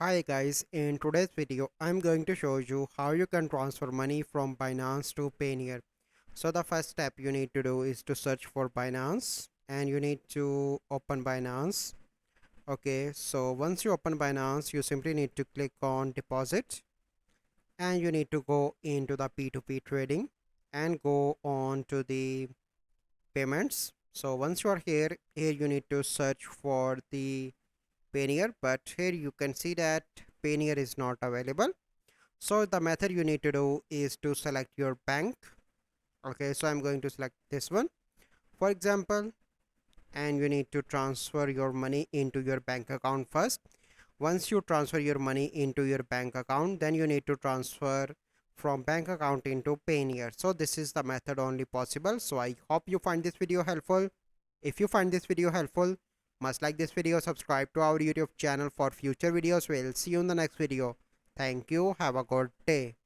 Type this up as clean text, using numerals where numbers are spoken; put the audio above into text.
Hi guys, in today's video I'm going to show you how you can transfer money from Binance to Payoneer. So the first step you need to do is to search for Binance and you need to open Binance. Okay, so once you open Binance you simply need to click on deposit and you need to go into the P2P trading and go on to the payments. So once you are here you need to search for the Payoneer, but here you can see that Payoneer is not available. So the method you need to do is to select your bank. Okay, so I'm going to select this one for example, and you need to transfer your money into your bank account first. Once you transfer your money into your bank account, then you need to transfer from bank account into Payoneer. So this is the method only possible. So I hope you find this video helpful. If you find this video helpful, must like this video, subscribe to our YouTube channel for future videos. We'll see you in the next video. Thank you. Have a good day.